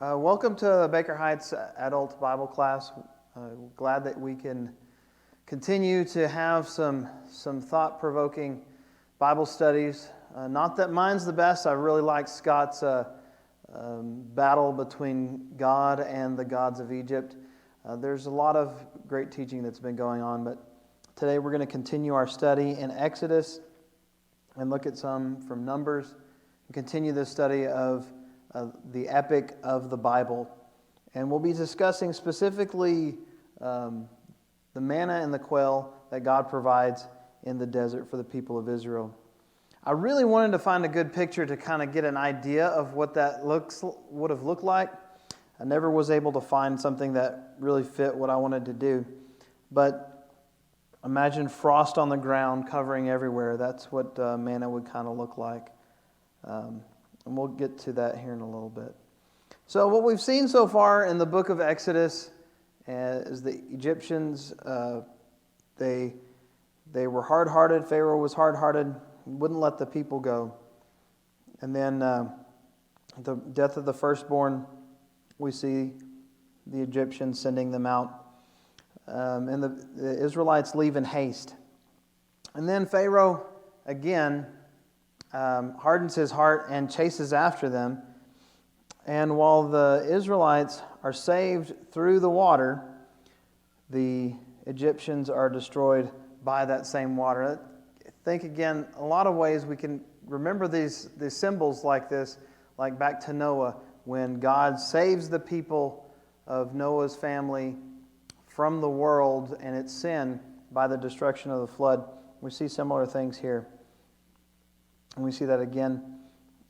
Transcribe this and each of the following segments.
Welcome to Baker Heights Adult Bible Class. Glad that we can continue to have some thought-provoking Bible studies. Not that mine's the best. I really like Scott's battle between God and the gods of Egypt. There's a lot of great teaching that's been going on, but today we're going to continue our study in Exodus and look at some from Numbers and continue this study of the epic of the Bible. And we'll be discussing specifically the manna and the quail that God provides in the desert for the people of Israel. I really wanted to find a good picture to kind of get an idea of what that would have looked like. I never was able to find something that really fit what I wanted to do. But imagine frost on the ground covering everywhere. That's what manna would kind of look like. And we'll get to that here in a little bit. So what we've seen so far in the book of Exodus is the Egyptians, they were hard-hearted. Pharaoh was hard-hearted, wouldn't let the people go. And then the death of the firstborn, we see the Egyptians sending them out. And the Israelites leave in haste. And then Pharaoh, again, hardens his heart and chases after them. And while the Israelites are saved through the water, the Egyptians are destroyed by that same water. I think, again, a lot of ways we can remember these symbols like this, like back to Noah, when God saves the people of Noah's family from the world and its sin by the destruction of the flood. We see similar things here. And we see that again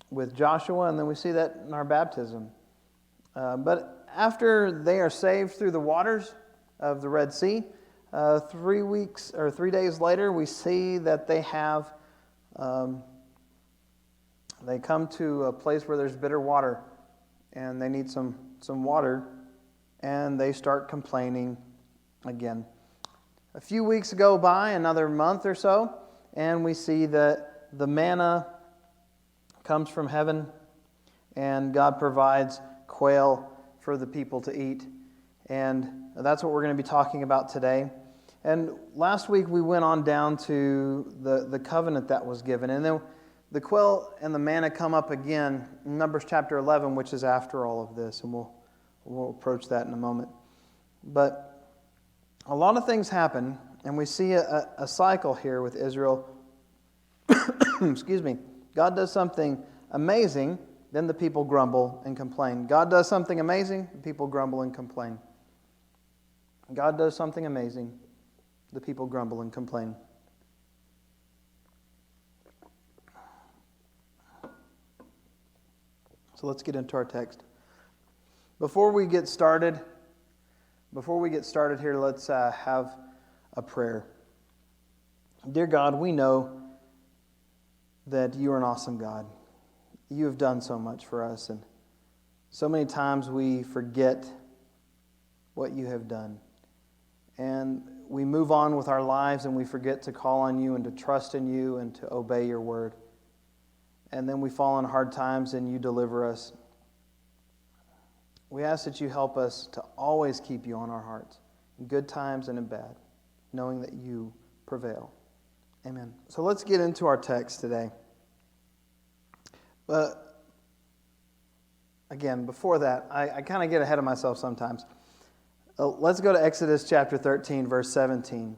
with Joshua, and then we see that in our baptism. But after they are saved through the waters of the Red Sea, 3 days later, we see that they have, they come to a place where there's bitter water, and they need some water, and they start complaining again. A few weeks go by, another month or so, and we see that the manna comes from heaven, and God provides quail for the people to eat. And that's what we're going to be talking about today. And last week we went on down to the covenant that was given. And then the quail and the manna come up again in Numbers chapter 11, which is after all of this. And we'll approach that in a moment. But a lot of things happen, and we see a cycle here with Israel. Excuse me. God does something amazing, then the people grumble and complain. God does something amazing, the people grumble and complain. God does something amazing, the people grumble and complain. So let's get into our text. Before we get started here, let's have a prayer. Dear God, we know that you are an awesome God. You have done so much for us, and so many times we forget what you have done. And we move on with our lives and we forget to call on you and to trust in you and to obey your word. And then we fall on hard times and you deliver us. We ask that you help us to always keep you on our hearts, in good times and in bad, knowing that you prevail. Amen. So let's get into our text today. But again, before that, I kind of get ahead of myself sometimes. Let's go to Exodus chapter 13, verse 17.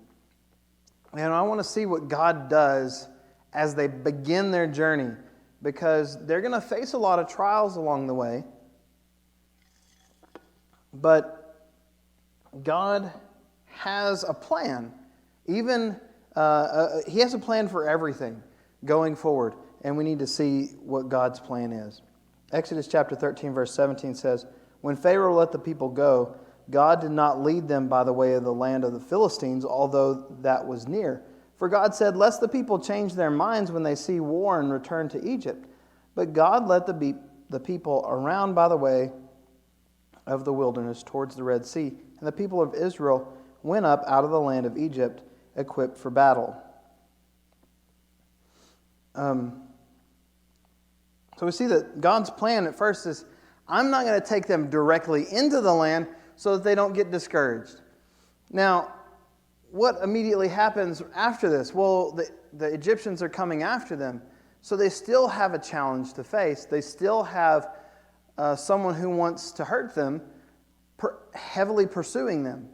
And I want to see what God does as they begin their journey, because they're going to face a lot of trials along the way. But God has a plan. Even He has a plan for everything going forward, and we need to see what God's plan is. Exodus chapter 13, verse 17 says, "When Pharaoh let the people go, God did not lead them by the way of the land of the Philistines, although that was near. For God said, 'Lest the people change their minds when they see war and return to Egypt.' But God led the people around by the way of the wilderness towards the Red Sea, and the people of Israel went up out of the land of Egypt, equipped for battle." So we see that God's plan at first is, I'm not going to take them directly into the land so that they don't get discouraged. Now, what immediately happens after this? Well, the Egyptians are coming after them. So they still have a challenge to face. They still have someone who wants to hurt them heavily pursuing them.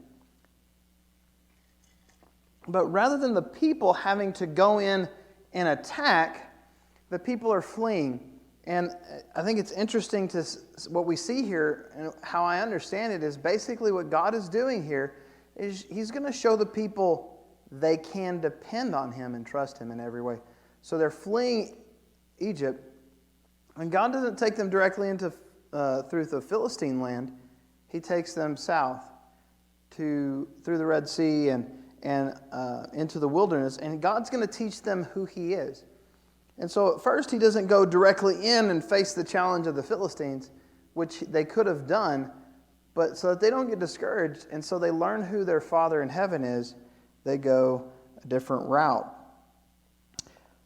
But rather than the people having to go in and attack, the people are fleeing. And I think it's interesting to what we see here, and how I understand it is basically what God is doing here is He's going to show the people they can depend on Him and trust Him in every way. So they're fleeing Egypt, and God doesn't take them directly into through the Philistine land. He takes them south through the Red Sea and into the wilderness, and God's going to teach them who He is. And so at first He doesn't go directly in and face the challenge of the Philistines, which they could have done, but so that they don't get discouraged, and so they learn who their Father in heaven is, they go a different route.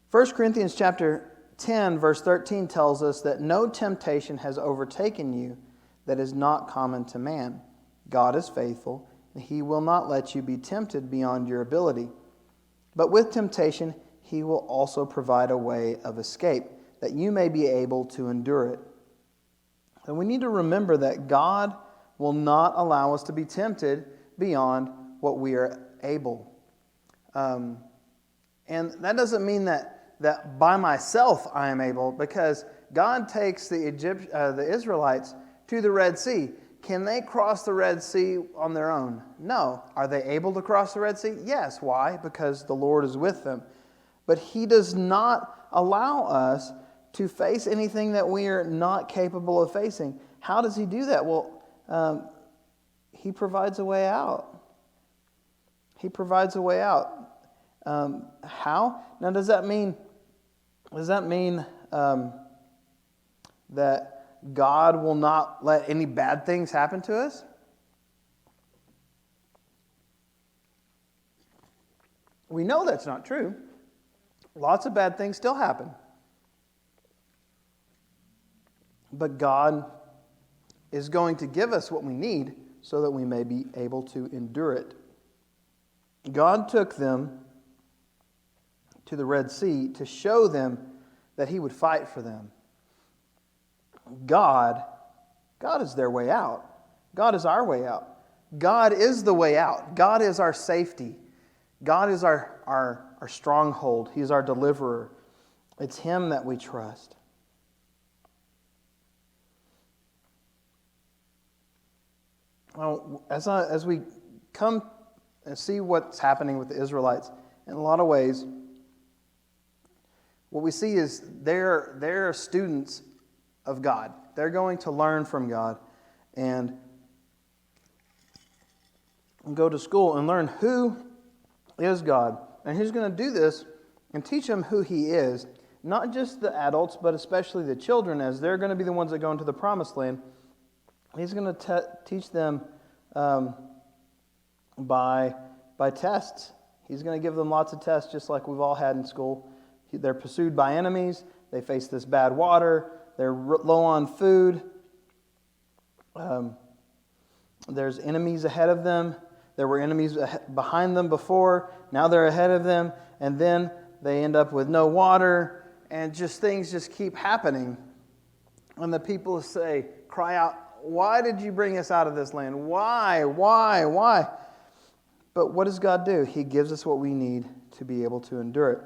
1 Corinthians chapter 10, verse 13 tells us that no temptation has overtaken you that is not common to man. God is faithful, and He will not let you be tempted beyond your ability. But with temptation, He will also provide a way of escape, that you may be able to endure it. And we need to remember that God will not allow us to be tempted beyond what we are able. And that doesn't mean that by myself I am able, because God takes the Israelites to the Red Sea. Can they cross the Red Sea on their own? No. Are they able to cross the Red Sea? Yes. Why? Because the Lord is with them. But He does not allow us to face anything that we are not capable of facing. How does He do that? Well, He provides a way out. He provides a way out. How? Now, does that mean that God will not let any bad things happen to us? We know that's not true. Lots of bad things still happen. But God is going to give us what we need so that we may be able to endure it. God took them to the Red Sea to show them that He would fight for them. God is their way out. God is our way out. God is the way out. God is our safety. God is our stronghold. He's our deliverer. It's Him that we trust. Well, as we come and see what's happening with the Israelites, in a lot of ways, what we see is they're students of God. They're going to learn from God and go to school and learn who is God. And He's going to do this and teach them who He is. Not just the adults, but especially the children, as they're going to be the ones that go into the promised land. He's going to teach them by tests. He's going to give them lots of tests, just like we've all had in school. They're pursued by enemies. They face this bad water. They're low on food. There's enemies ahead of them. There were enemies behind them before. Now they're ahead of them. And then they end up with no water. And things just keep happening. And the people cry out, "Why did you bring us out of this land? Why? But what does God do? He gives us what we need to be able to endure it.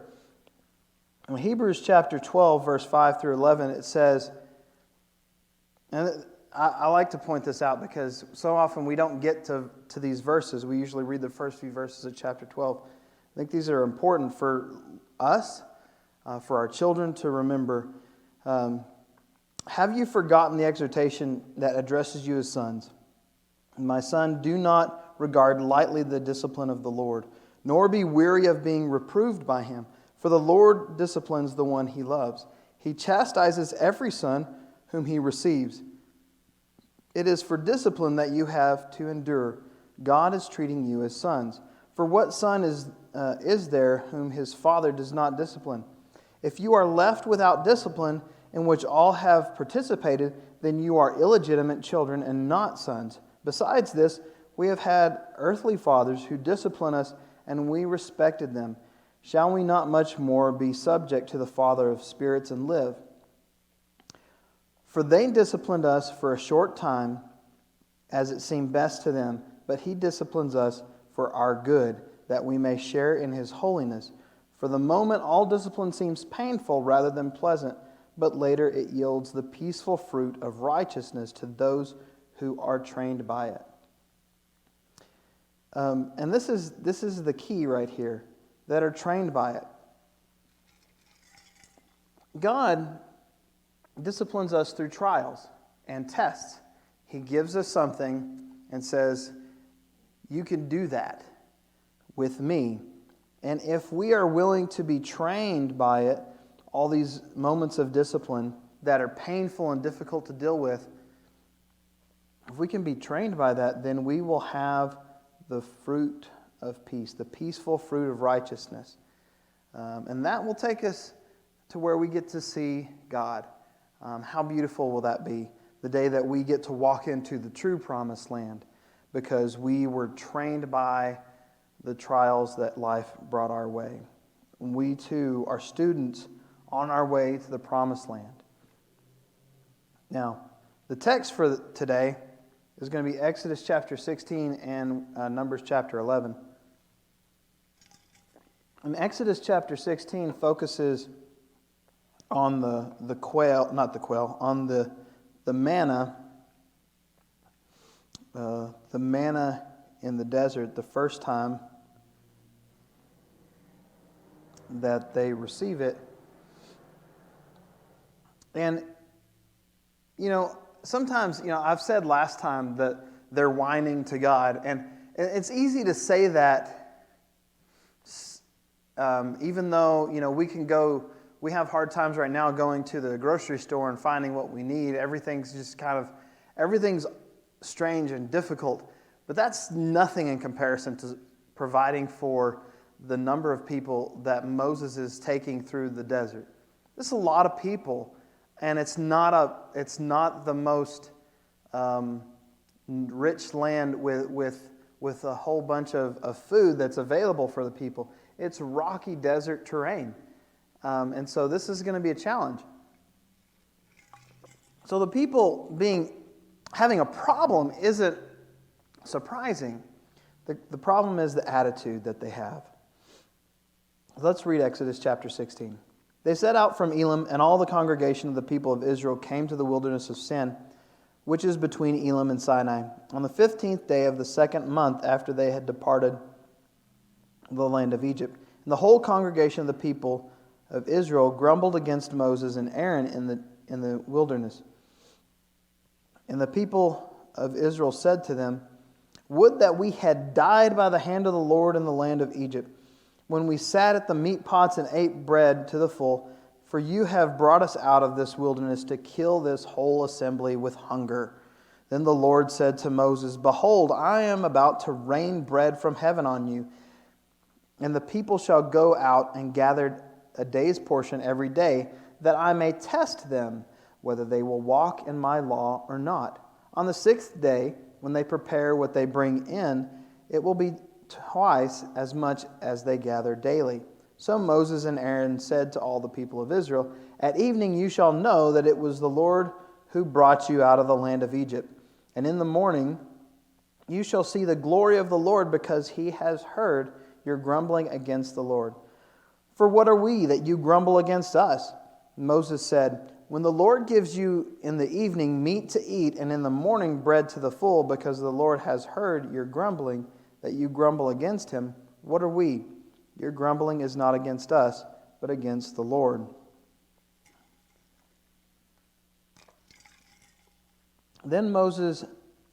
In Hebrews chapter 12, verse 5 through 11, it says, and I like to point this out because so often we don't get to these verses. We usually read the first few verses of chapter 12. I think these are important for us, for our children to remember. Have you forgotten the exhortation that addresses you as sons? My son, do not regard lightly the discipline of the Lord, nor be weary of being reproved by Him. For the Lord disciplines the one He loves. He chastises every son whom He receives. It is for discipline that you have to endure. God is treating you as sons. For what son is there whom his father does not discipline? If you are left without discipline, in which all have participated, then you are illegitimate children and not sons. Besides this, we have had earthly fathers who disciplined us, and we respected them. Shall we not much more be subject to the Father of spirits and live? For they disciplined us for a short time, as it seemed best to them, but he disciplines us for our good, that we may share in his holiness. For the moment, all discipline seems painful rather than pleasant, but later it yields the peaceful fruit of righteousness to those who are trained by it. And this is the key right here, that are trained by it. God disciplines us through trials and tests. He gives us something and says, you can do that with me. And if we are willing to be trained by it, all these moments of discipline that are painful and difficult to deal with, if we can be trained by that, then we will have the fruit of peace, the peaceful fruit of righteousness. And that will take us to where we get to see God. How beautiful will that be? The day that we get to walk into the true promised land, because we were trained by the trials that life brought our way. We too are students on our way to the promised land. Now, the text for today is going to be Exodus chapter 16 and Numbers chapter 11. And Exodus chapter 16 focuses on the quail, not the quail, on the manna, the manna in the desert, the first time that they receive it. And, sometimes, I've said last time that they're whining to God. And it's easy to say that, even though, we have hard times right now going to the grocery store and finding what we need. Everything's strange and difficult. But that's nothing in comparison to providing for the number of people that Moses is taking through the desert. This is a lot of people, and it's not the most rich land with a whole bunch of food that's available for the people. It's rocky desert terrain. And so this is going to be a challenge. So the people having a problem isn't surprising. The problem is the attitude that they have. Let's read Exodus chapter 16. They set out from Elim, and all the congregation of the people of Israel came to the wilderness of Sin, which is between Elim and Sinai, on the 15th day of the second month after they had departed the land of Egypt. And the whole congregation of the people of Israel grumbled against Moses and Aaron in the wilderness. And the people of Israel said to them, "Would that we had died by the hand of the Lord in the land of Egypt, when we sat at the meat pots and ate bread to the full, for you have brought us out of this wilderness to kill this whole assembly with hunger." Then the Lord said to Moses, "Behold, I am about to rain bread from heaven on you, and the people shall go out and gather a day's portion every day, that I may test them, whether they will walk in my law or not. On the 6th day, when they prepare what they bring in, it will be twice as much as they gather daily." So Moses and Aaron said to all the people of Israel, "At evening you shall know that it was the Lord who brought you out of the land of Egypt. And in the morning you shall see the glory of the Lord, because he has heard your grumbling against the Lord. For what are we that you grumble against us?" Moses said, "When the Lord gives you in the evening meat to eat, and in the morning bread to the full, because the Lord has heard your grumbling, that you grumble against him, what are we? Your grumbling is not against us, but against the Lord." Then Moses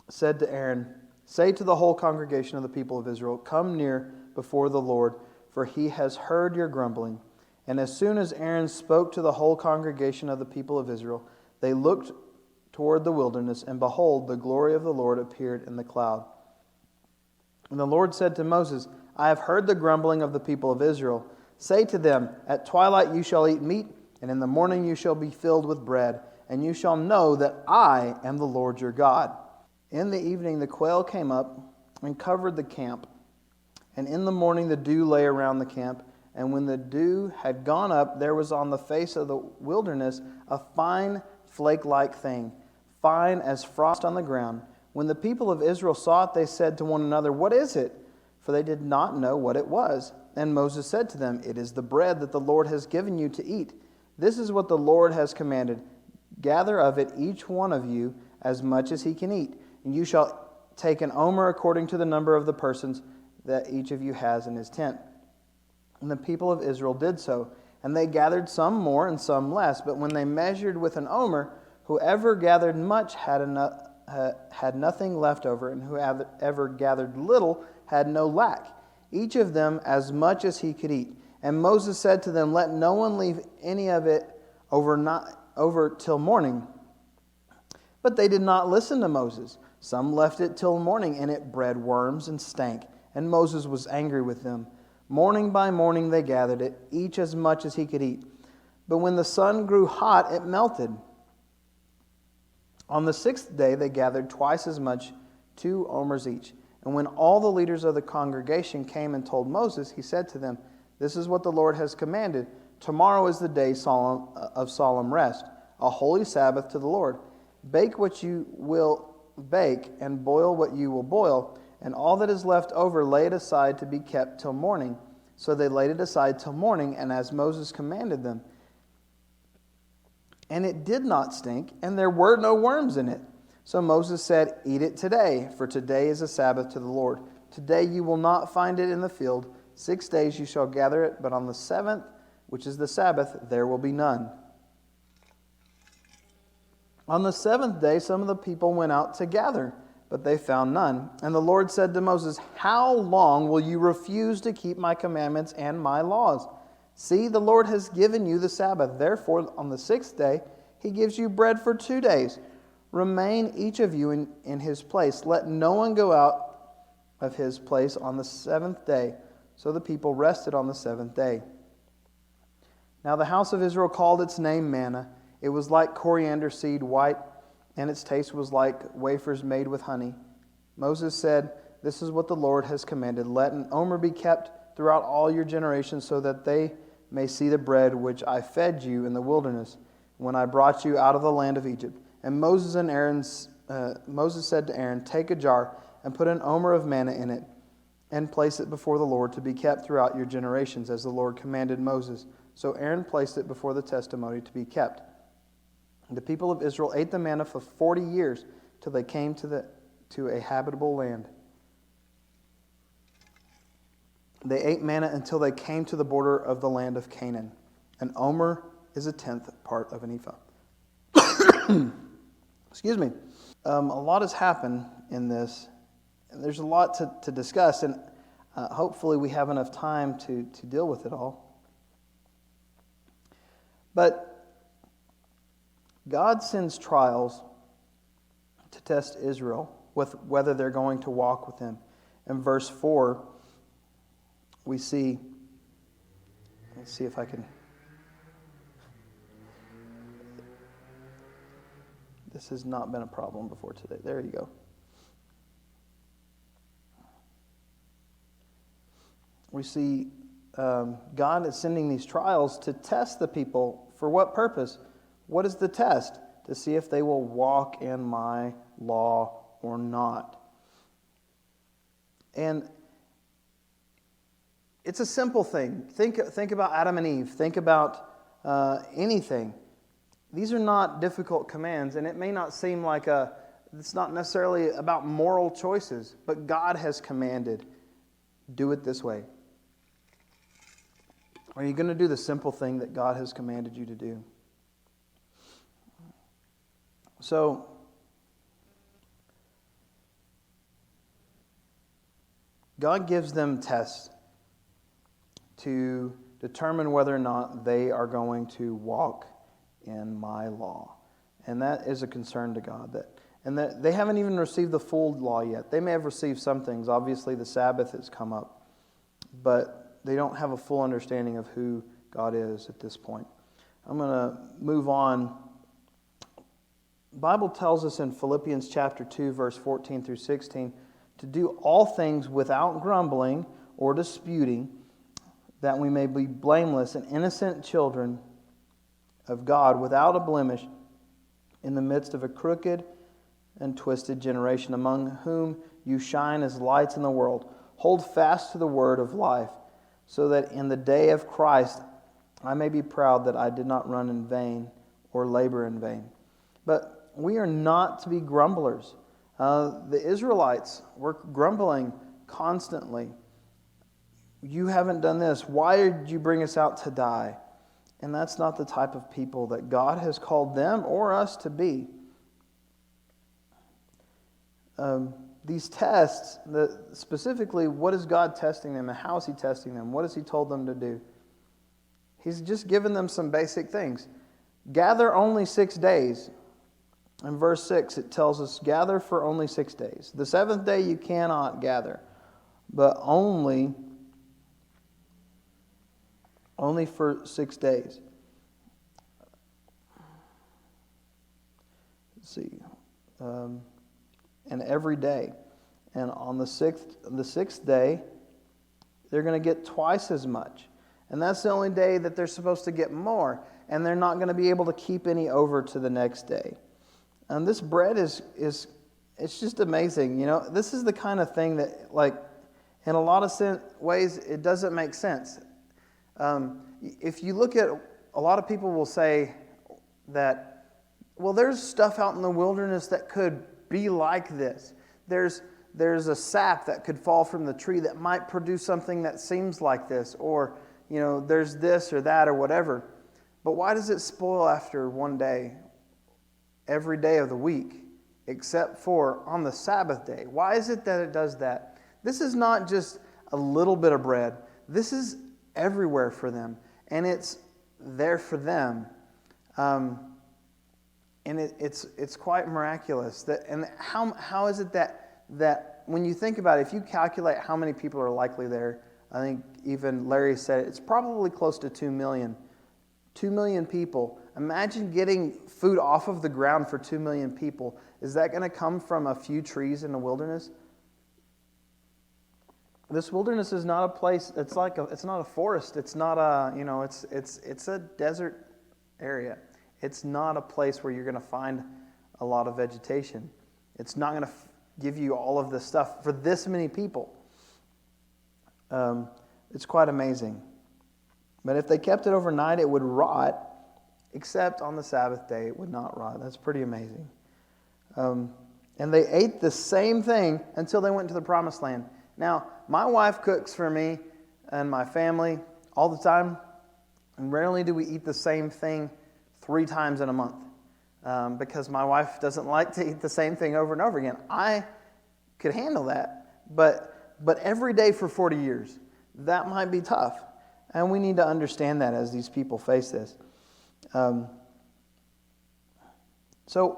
said to Aaron, "Say to the whole congregation of the people of Israel, 'Come near before the Lord, for he has heard your grumbling.' And as soon as Aaron spoke to the whole congregation of the people of Israel, they looked toward the wilderness, and behold, the glory of the Lord appeared in the cloud. And the Lord said to Moses, 'I have heard the grumbling of the people of Israel. Say to them, at twilight you shall eat meat, and in the morning you shall be filled with bread, and you shall know that I am the Lord your God. In the evening the quail came up and covered the camp, and in the morning the dew lay around the camp. And when the dew had gone up, there was on the face of the wilderness a fine flake-like thing, fine as frost on the ground. When the people of Israel saw it, they said to one another, "What is it?" For they did not know what it was. And Moses said to them, "It is the bread that the Lord has given you to eat. This is what the Lord has commanded. Gather of it each one of you as much as he can eat. And you shall take an omer according to the number of the persons that each of you has in his tent." And the people of Israel did so. And they gathered some more and some less. But when they measured with an omer, whoever gathered much had nothing left over, and whoever gathered little had no lack, each of them as much as he could eat. And Moses said to them, "Let no one leave any of it over till morning." But they did not listen to Moses. Some left it till morning, and it bred worms and stank. And Moses was angry with them. Morning by morning they gathered it, each as much as he could eat. But when the sun grew hot, it melted. On the 6th day they gathered twice as much, 2 omers each. And when all the leaders of the congregation came and told Moses, he said to them, "This is what the Lord has commanded. Tomorrow is the day of solemn rest, a holy Sabbath to the Lord. Bake what you will bake, and boil what you will boil, and all that is left over lay it aside to be kept till morning." So they laid it aside till morning, and as Moses commanded them. And it did not stink, and there were no worms in it. So Moses said, "Eat it today, for today is a Sabbath to the Lord. Today you will not find it in the field. 6 days you shall gather it, but on the 7th, which is the Sabbath, there will be none." On the 7th day some of the people went out to gather, but they found none. And the Lord said to Moses, "How long will you refuse to keep my commandments and my laws? See, the Lord has given you the Sabbath. Therefore, on the 6th day, he gives you bread for 2 days. Remain each of you in his place. Let no one go out of his place on the 7th day." So the people rested on the 7th day. Now the house of Israel called its name Manna. It was like coriander seed, white, and its taste was like wafers made with honey. Moses said, "This is what the Lord has commanded. Let an omer be kept throughout all your generations, so that they may see the bread which I fed you in the wilderness, when I brought you out of the land of Egypt." And Moses said to Aaron, "Take a jar and put an omer of manna in it, and place it before the Lord to be kept throughout your generations, as the Lord commanded Moses." So Aaron placed it before the testimony to be kept. The people of Israel ate the manna for 40 years, till they came to a habitable land. They ate manna until they came to the border of the land of Canaan. An omer is a 10th part of an ephah. Excuse me. A lot has happened in this, and there's a lot to discuss, and hopefully we have enough time to deal with it all. But God sends trials to test Israel with whether they're going to walk with him. In verse 4, we see, let's see if I can, this has not been a problem before today. There you go. We see God is sending these trials to test the people. For what purpose? What is the test? To see if they will walk in my law or not. And it's a simple thing. Think about Adam and Eve. Think about anything. These are not difficult commands, and it may not seem like it's not necessarily about moral choices, but God has commanded, do it this way. Are you going to do the simple thing that God has commanded you to do? So, God gives them tests to determine whether or not they are going to walk in my law. And that is a concern to God. That they haven't even received the full law yet. They may have received some things. Obviously, the Sabbath has come up. But they don't have a full understanding of who God is at this point. I'm going to move on The Bible tells us in Philippians chapter 2, verse 14 through 16, to do all things without grumbling or disputing, that we may be blameless and innocent children of God without a blemish in the midst of a crooked and twisted generation, among whom you shine as lights in the world. Hold fast to the word of life, so that in the day of Christ I may be proud that I did not run in vain or labor in vain. But we are not to be grumblers. The Israelites were grumbling constantly. You haven't done this. Why did you bring us out to die? And that's not the type of people that God has called them or us to be. These tests, specifically, what is God testing them and how is He testing them? What has He told them to do? He's just given them some basic things. Gather only 6 days. In verse 6, it tells us, gather for only 6 days. The seventh day you cannot gather, but only for 6 days. Let's see. And every day. And on the sixth day, they're going to get twice as much. And that's the only day that they're supposed to get more. And they're not going to be able to keep any over to the next day. And this bread is it's just amazing. You know, this is the kind of thing that, like, in a lot of ways, it doesn't make sense. If you look at, a lot of people will say that, well, there's stuff out in the wilderness that could be like this. There's a sap that could fall from the tree that might produce something that seems like this, or, you know, there's this or that or whatever. But why does it spoil after one day, every day of the week, except for on the Sabbath day? Why is it that it does that? This is not just a little bit of bread. This is everywhere for them, and it's there for them. And it's quite miraculous. And how is it that when you think about it, if you calculate how many people are likely there, I think even Larry said it, it's probably close to 2 million. 2 million people. Imagine getting food off of the ground for 2 million people. Is that going to come from a few trees in the wilderness? This wilderness is not a place. It's not a forest. It's not it's a desert area. It's not a place where you're going to find a lot of vegetation. It's not going to give you all of this stuff for this many people. It's quite amazing. But if they kept it overnight, it would rot, except on the Sabbath day, it would not rot. That's pretty amazing. And they ate the same thing until they went to the Promised Land. Now, my wife cooks for me and my family all the time, and rarely do we eat the same thing 3 times in a month, because my wife doesn't like to eat the same thing over and over again. I could handle that, but every day for 40 years, that might be tough. And we need to understand that as these people face this. So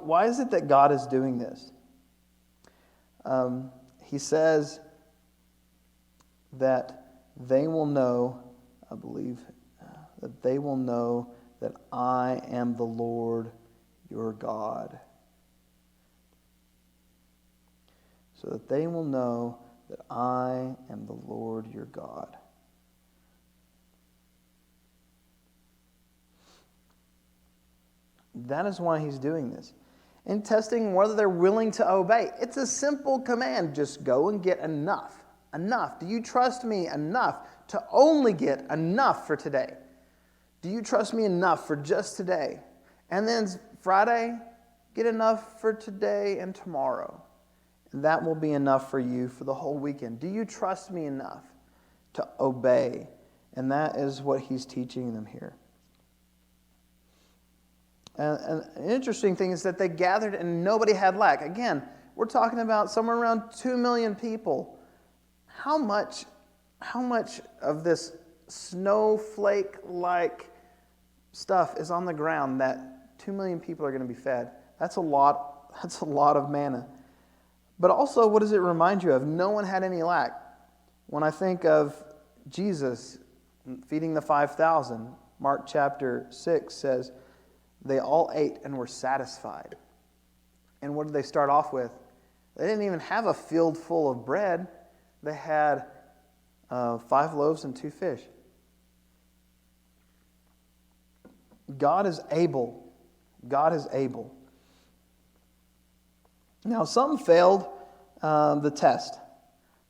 why is it that God is doing this? He says that they will know, I believe, that they will know that I am the Lord your God. So that they will know that I am the Lord your God. That is why he's doing this. And testing whether they're willing to obey. It's a simple command. Just go and get enough. Enough. Do you trust me enough to only get enough for today? Do you trust me enough for just today? And then Friday, get enough for today and tomorrow. And that will be enough for you for the whole weekend. Do you trust me enough to obey? And that is what he's teaching them here. And an interesting thing is that they gathered and nobody had lack. Again, we're talking about somewhere around 2 million people. How much of this snowflake-like stuff is on the ground that 2 million people are going to be fed? That's a lot. That's a lot of manna. But also, what does it remind you of? No one had any lack. When I think of Jesus feeding the 5,000, Mark chapter 6 says, they all ate and were satisfied. And what did they start off with? They didn't even have a field full of bread. They had 5 loaves and 2 fish. God is able. God is able. Now, some failed the test.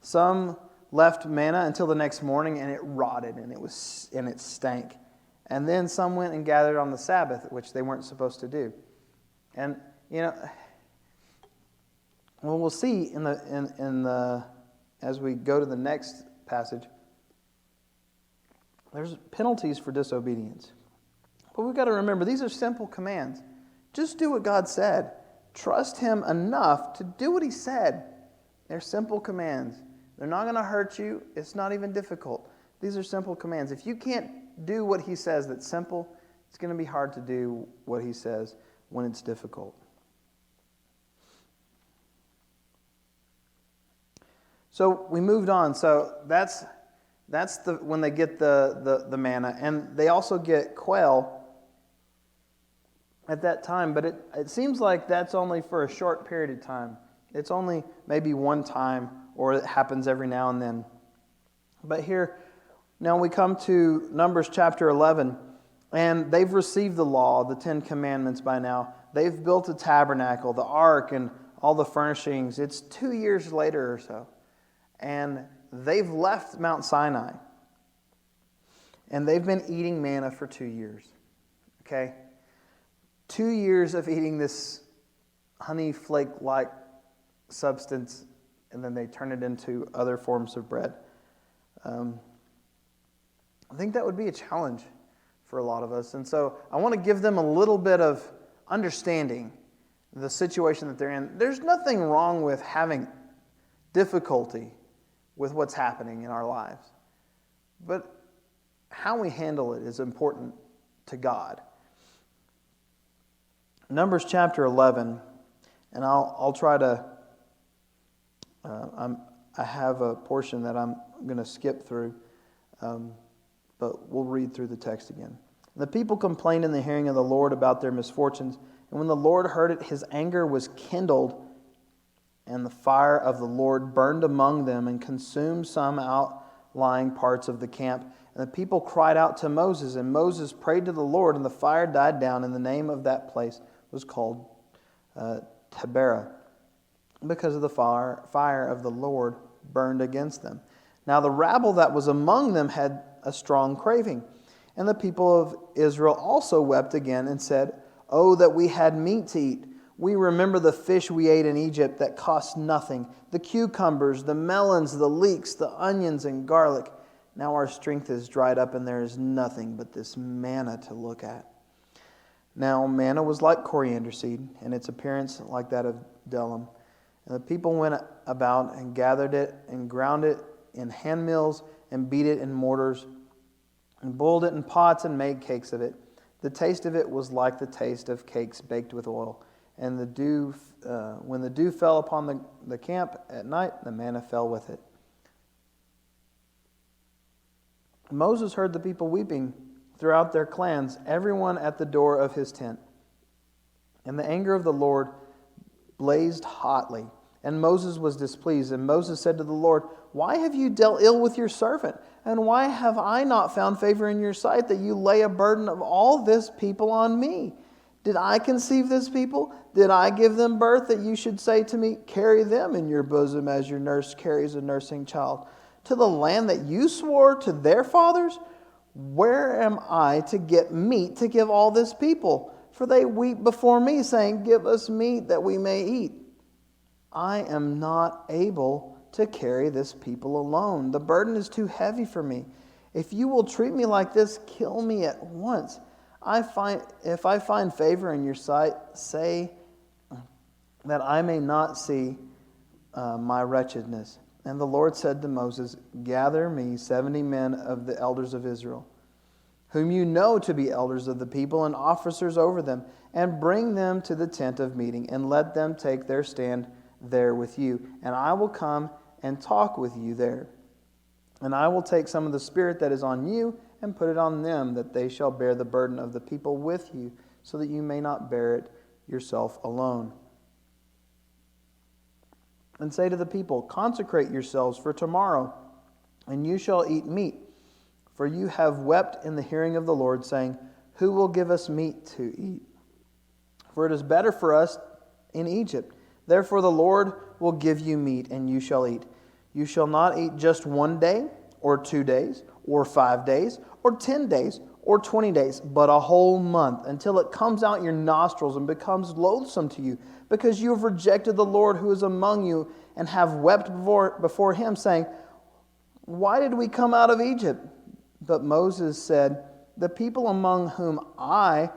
Some left manna until the next morning, and it rotted, and it stank. And then some went and gathered on the Sabbath, which they weren't supposed to do. And we'll see as we go to the next passage. There's penalties for disobedience. But we've got to remember, these are simple commands. Just do what God said. Trust Him enough to do what He said. They're simple commands. They're not going to hurt you. It's not even difficult. These are simple commands. If you can't do what He says that's simple, it's going to be hard to do what He says when it's difficult. So we moved on. So that's when they get the manna. And they also get quail at that time, but it seems like that's only for a short period of time. It's only maybe one time, or it happens every now and then. But here, now we come to Numbers chapter 11, and they've received the law, the 10 Commandments by now. They've built a tabernacle, the ark, and all the furnishings. It's 2 years later or so, and they've left Mount Sinai, and they've been eating manna for 2 years. Okay? 2 years of eating this honey flake-like substance, and then they turn it into other forms of bread. I think that would be a challenge for a lot of us. And so I want to give them a little bit of understanding the situation that they're in. There's nothing wrong with having difficulty with what's happening in our lives. But how we handle it is important to God. Numbers chapter 11, and I'll try to, I have a portion that I'm going to skip through, but we'll read through the text again. The people complained in the hearing of the Lord about their misfortunes, and when the Lord heard it, His anger was kindled, and the fire of the Lord burned among them and consumed some outlying parts of the camp. And the people cried out to Moses, and Moses prayed to the Lord, and the fire died down, and the name of that place was called Taberah, because of the fire of the Lord burned against them. Now the rabble that was among them had a strong craving, and the people of Israel also wept again and said, "Oh, that we had meat to eat. We remember the fish we ate in Egypt that cost nothing, the cucumbers, the melons, the leeks, the onions, and garlic. Now our strength is dried up, and there is nothing but this manna to look at." Now manna was like coriander seed, and its appearance like that of bdellium. And the people went about and gathered it and ground it in hand mills and beat it in mortars and boiled it in pots and made cakes of it. The taste of it was like the taste of cakes baked with oil. And when the dew fell upon the camp at night, the manna fell with it. Moses heard the people weeping throughout their clans, everyone at the door of his tent. And the anger of the Lord blazed hotly, and Moses was displeased. And Moses said to the Lord, "Why have you dealt ill with your servant? And why have I not found favor in your sight that you lay a burden of all this people on me? Did I conceive this people? Did I give them birth that you should say to me, 'Carry them in your bosom as your nurse carries a nursing child'? To the land that you swore to their fathers? Where am I to get meat to give all this people? For they weep before me, saying, 'Give us meat that we may eat.' I am not able to carry this people alone. The burden is too heavy for me. If you will treat me like this, kill me at once. If I find favor in your sight, say that I may not see my wretchedness." And the Lord said to Moses, "Gather me 70 men of the elders of Israel, whom you know to be elders of the people and officers over them, and bring them to the tent of meeting, and let them take their stand there with you. And I will come and talk with you there. And I will take some of the spirit that is on you and put it on them, that they shall bear the burden of the people with you, so that you may not bear it yourself alone." and say to the people, consecrate yourselves for tomorrow, and you shall eat meat. For you have wept in the hearing of the Lord, saying, who will give us meat to eat? For it is better for us in Egypt. Therefore the Lord will give you meat, and you shall eat. You shall not eat just 1 day, or 2 days, or 5 days, or 10 days, or 20 days, but a whole month, until it comes out your nostrils and becomes loathsome to you, because you have rejected the Lord who is among you, and have wept before him, saying, why did we come out of Egypt? But Moses said, the people among whom I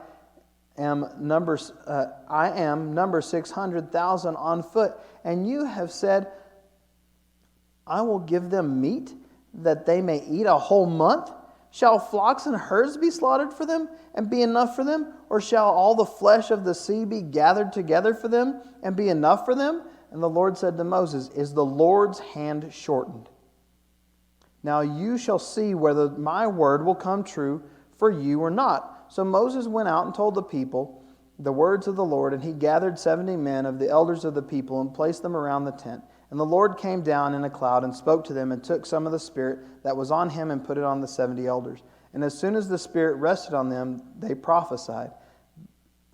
am number 600,000 on foot, and you have said, I will give them meat that they may eat a whole month. Shall flocks and herds be slaughtered for them and be enough for them? Or shall all the flesh of the sea be gathered together for them and be enough for them? And the Lord said to Moses, is the Lord's hand shortened? Now you shall see whether my word will come true for you or not. So Moses went out and told the people the words of the Lord, and he gathered 70 men of the elders of the people and placed them around the tent. And the Lord came down in a cloud and spoke to them, and took some of the Spirit that was on him and put it on the 70 elders. And as soon as the Spirit rested on them, they prophesied,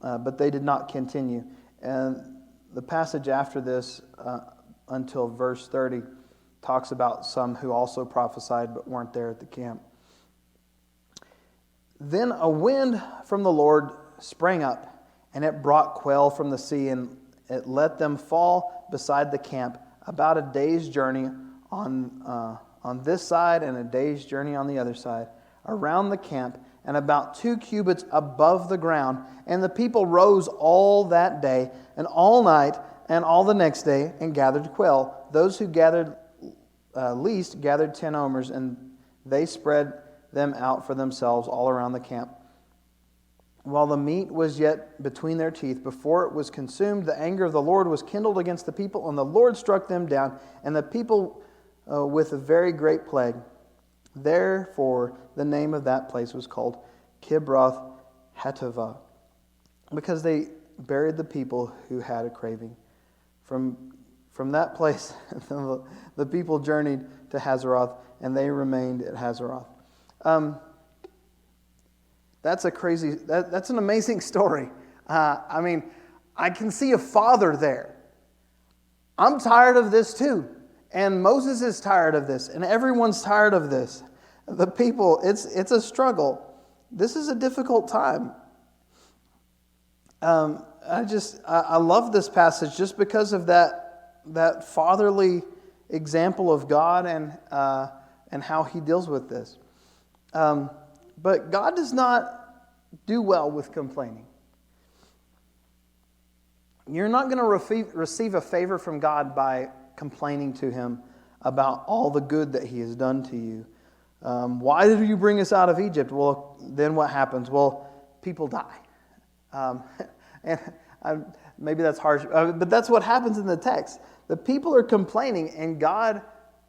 but they did not continue. And the passage after this, until verse 30, talks about some who also prophesied but weren't there at the camp. Then a wind from the Lord sprang up, and it brought quail from the sea, and it let them fall beside the camp, about a day's journey on this side and a day's journey on the other side, around the camp, and about 2 cubits above the ground. And the people rose all that day and all night and all the next day and gathered quail. Those who gathered least gathered 10 omers, and they spread them out for themselves all around the camp. While the meat was yet between their teeth, before it was consumed, the anger of the Lord was kindled against the people, and the Lord struck them down, and the people with a very great plague. Therefore, the name of that place was called Kibroth Hattaavah, because they buried the people who had a craving. From that place, the people journeyed to Hazeroth, and they remained at Hazeroth. That's an amazing story. I can see a father there. I'm tired of this too. And Moses is tired of this. And everyone's tired of this. The people, it's a struggle. This is a difficult time. I love this passage just because of that fatherly example of God and how he deals with this. But God does not do well with complaining. You're not going to receive a favor from God by complaining to him about all the good that he has done to you. Why did you bring us out of Egypt? Well, then what happens? Well, people die. Maybe that's harsh, but that's what happens in the text. The people are complaining, and God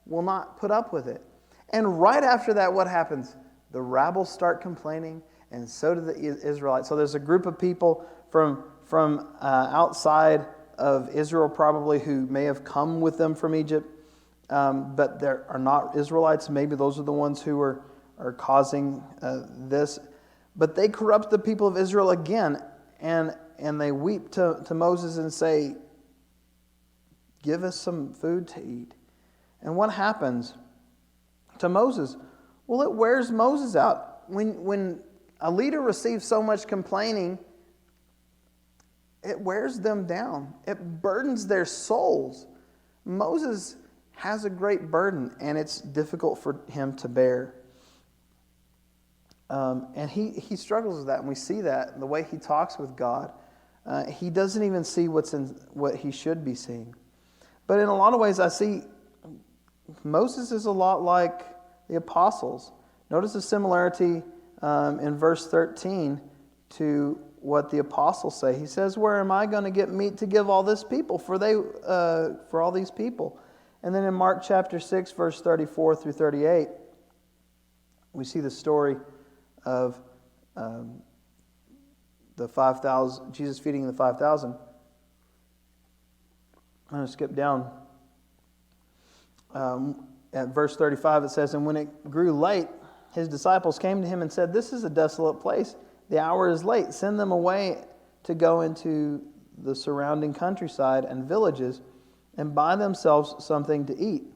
will not put up with it. And right after that, what happens? The rabble start complaining, and so do the Israelites. So there's a group of people from outside of Israel probably who may have come with them from Egypt, but there are not Israelites. Maybe those are the ones who are causing this. But they corrupt the people of Israel again, and they weep to Moses and say, give us some food to eat. And what happens to Moses? Well, it wears Moses out. When a leader receives so much complaining, it wears them down. It burdens their souls. Moses has a great burden, and it's difficult for him to bear. And he struggles with that, and we see that in the way he talks with God. He doesn't even see what he should be seeing. But in a lot of ways, I see Moses is a lot like the apostles. Notice the similarity in verse 13 to what the apostles say. He says, where am I going to get meat to give all this people for all these people? And then in Mark chapter 6, verse 34 through 38, we see the story of the 5,000, Jesus feeding the 5,000. I'm going to skip down At verse 35 it says, "And when it grew late, his disciples came to him and said, 'This is a desolate place. The hour is late. Send them away to go into the surrounding countryside and villages and buy themselves something to eat.'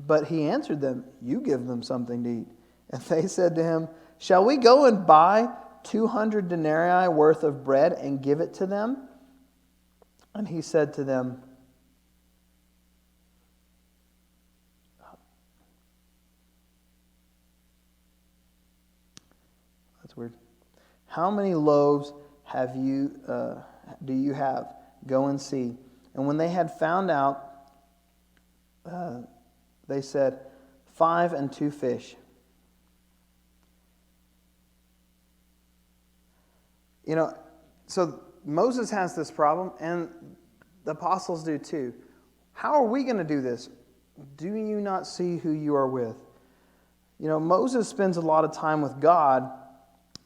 But he answered them, 'You give them something to eat.' And they said to him, 'Shall we go and buy 200 denarii worth of bread and give it to them?' And he said to them, that's weird. 'How many loaves do you have? Go and see.' And when they had found out, they said, 5 and 2 fish." So Moses has this problem, and the apostles do too. How are we going to do this? Do you not see who you are with? Moses spends a lot of time with God,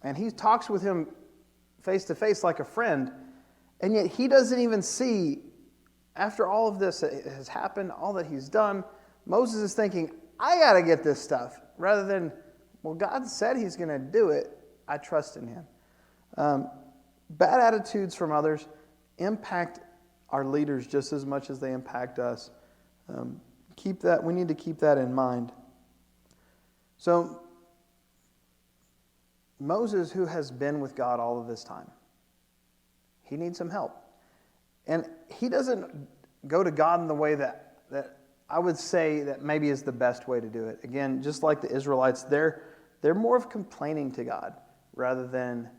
and he talks with him face to face like a friend, and yet he doesn't even see, after all of this has happened, all that he's done, Moses is thinking, I got to get this stuff, rather than, well, God said he's going to do it. I trust in him. Bad attitudes from others impact our leaders just as much as they impact us. We need to keep that in mind. So, Moses, who has been with God all of this time, he needs some help. And he doesn't go to God in the way that I would say that maybe is the best way to do it. Again, just like the Israelites, they're more of complaining to God rather than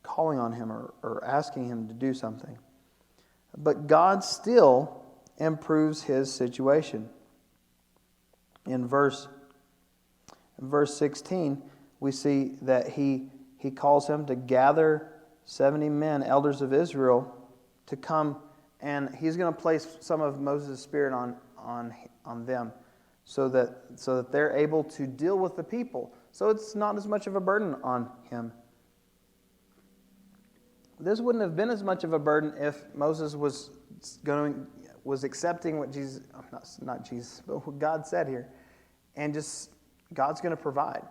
calling on him or asking him to do something. But God still improves his situation. In verse 16, we see that he calls him to gather 70 men, elders of Israel, to come, and he's going to place some of Moses' spirit on them so that they're able to deal with the people. So it's not as much of a burden on him. This wouldn't have been as much of a burden if Moses was accepting what Jesus, not Jesus, but what God said here, and just God's going to provide.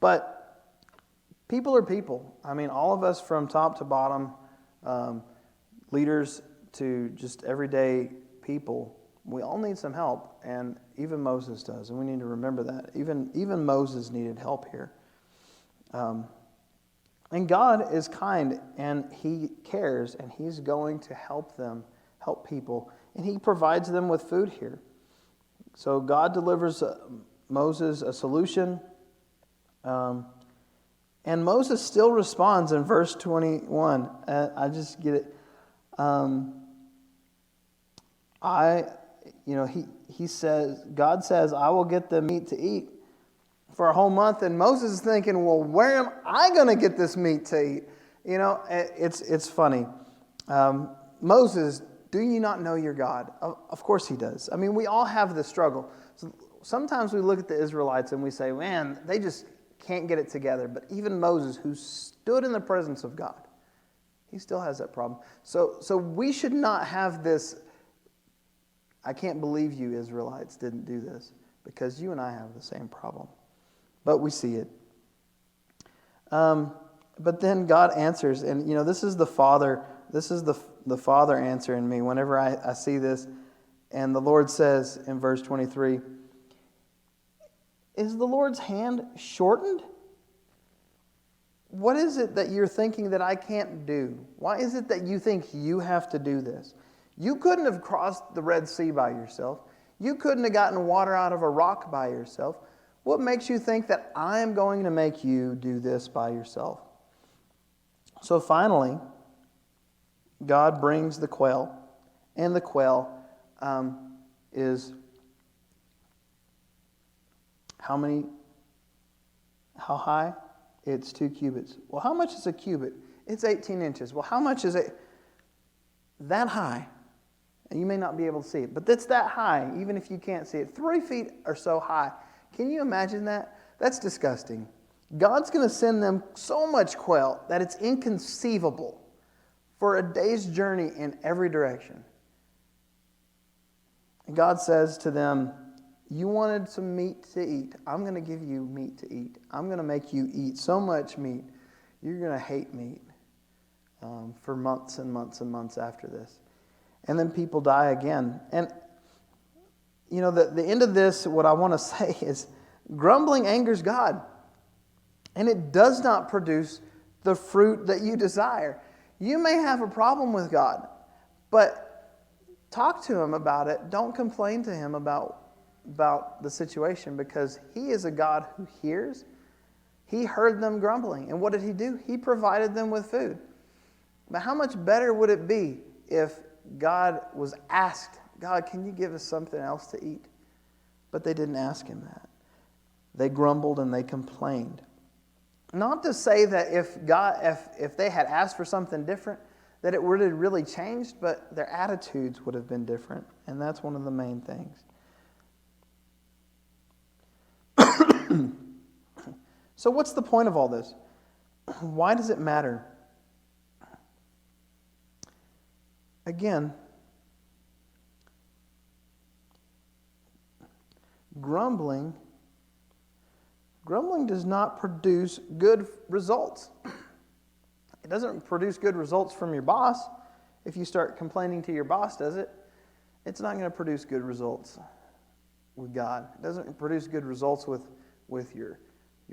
But people are people. I mean, all of us from top to bottom, leaders to just everyday people, we all need some help, and even Moses does, and we need to remember that. Even Moses needed help here. And God is kind, and he cares, and he's going to help people, and he provides them with food here. So God delivers Moses a solution, and Moses still responds in verse 21. I just get it. He says, God says, "I will get them meat to eat for a whole month," and Moses is thinking, well, where am I going to get this meat to eat? It's funny. Moses, do you not know your God? Of course he does. I mean, we all have this struggle. So sometimes we look at the Israelites and we say, man, they just can't get it together. But even Moses, who stood in the presence of God, he still has that problem. So we should not have this, I can't believe you Israelites didn't do this, because you and I have the same problem. But we see it. But then God answers, and this is the Father. This is the Father answering me whenever I see this. And the Lord says in verse 23, "Is the Lord's hand shortened? What is it that you're thinking that I can't do? Why is it that you think you have to do this? You couldn't have crossed the Red Sea by yourself. You couldn't have gotten water out of a rock by yourself. What makes you think that I'm going to make you do this by yourself?" So finally, God brings the quail, and the quail is how high? It's 2 cubits. Well, how much is a cubit? It's 18 inches. Well, how much is it? That high. And you may not be able to see it, but it's that high, even if you can't see it. 3 feet or so high. Can you imagine that? That's disgusting. God's going to send them so much quail that it's inconceivable for a day's journey in every direction. God says to them, you wanted some meat to eat. I'm going to give you meat to eat. I'm going to make you eat so much meat. You're going to hate meat for months and months and months after this. And then people die again. And, the end of this, what I want to say is grumbling angers God. And it does not produce the fruit that you desire. You may have a problem with God, but talk to Him about it. Don't complain to Him about the situation, because He is a God who hears. He heard them grumbling. And what did He do? He provided them with food. But how much better would it be if God was asked, God, can you give us something else to eat? But they didn't ask Him that. They grumbled and they complained. Not to say that if they had asked for something different, that it would have really changed, but their attitudes would have been different. And that's one of the main things. So what's the point of all this? Why does it matter? Again, grumbling does not produce good results. It doesn't produce good results from your boss. If you start complaining to your boss, does it? It's not going to produce good results with God. It doesn't produce good results with your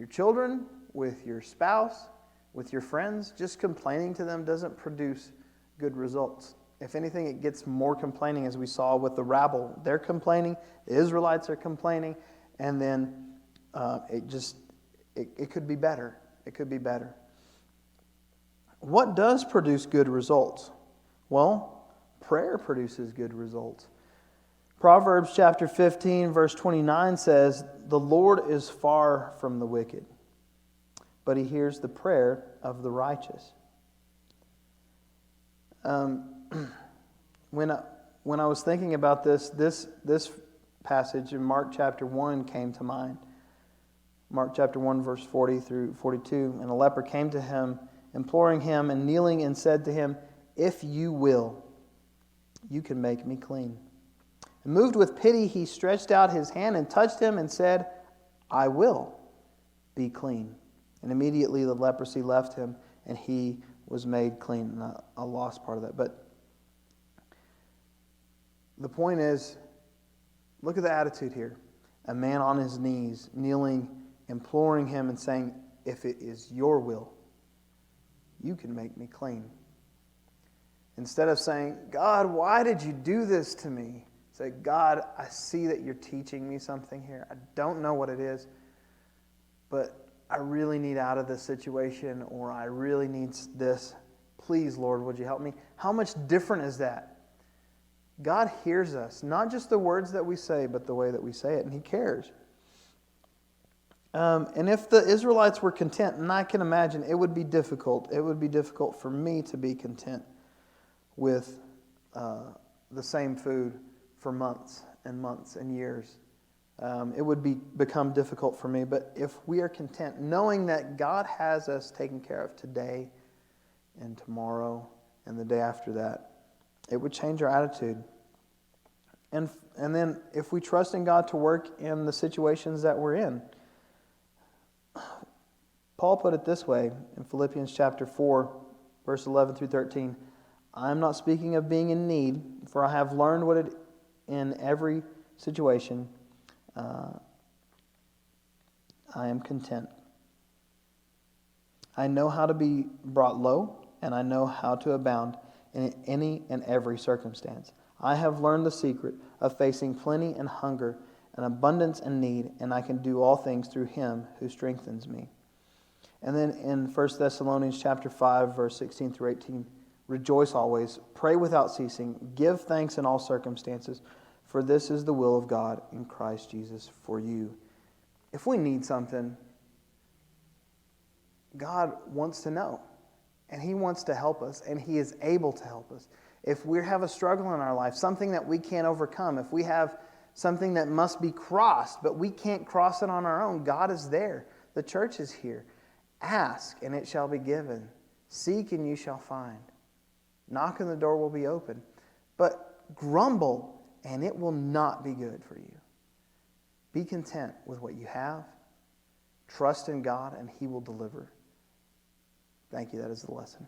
children, with your spouse, with your friends. Just complaining to them doesn't produce good results. If anything, it gets more complaining, as we saw with the rabble. They're complaining, the Israelites are complaining, and then it could be better. It could be better. What does produce good results? Well, prayer produces good results. Proverbs chapter 15, verse 29 says, the Lord is far from the wicked, but He hears the prayer of the righteous. When I was thinking about this passage in Mark chapter 1 came to mind. Mark chapter 1, verse 40 through 42. And a leper came to Him, imploring Him and kneeling, and said to Him, if you will, you can make me clean. And moved with pity, He stretched out His hand and touched him and said, I will be clean. And immediately the leprosy left him, and he was made clean. And I lost part of that. But the point is, look at the attitude here. A man on his knees, kneeling, imploring Him and saying, if it is your will, you can make me clean. Instead of saying, God, why did you do this to me? Say, God, I see that you're teaching me something here. I don't know what it is, but I really need out of this situation, or I really need this. Please, Lord, would you help me? How much different is that? God hears us, not just the words that we say, but the way that we say it, and He cares. And if the Israelites were content, and I can imagine it would be difficult. It would be difficult for me to be content with the same food for months and months and years. It would become difficult for me. But if we are content, knowing that God has us taken care of today and tomorrow and the day after that, it would change our attitude. And then if we trust in God to work in the situations that we're in, Paul put it this way in Philippians chapter 4, verse 11 through 13. I am not speaking of being in need, for I have learned what it in every situation I am content. I know how to be brought low, and I know how to abound in any and every circumstance. I have learned the secret of facing plenty and hunger, and abundance and need, and I can do all things through Him who strengthens me. And then in 1 Thessalonians chapter 5, verse 16 through 18, rejoice always, pray without ceasing, give thanks in all circumstances, for this is the will of God in Christ Jesus for you. If we need something, God wants to know, and He wants to help us, and He is able to help us. If we have a struggle in our life, something that we can't overcome, if we have something that must be crossed, but we can't cross it on our own, God is there. The church is here. Ask, and it shall be given. Seek, and you shall find. Knock, and the door will be open. But grumble and it will not be good for you. Be content with what you have. Trust in God, and He will deliver. Thank you. That is the lesson.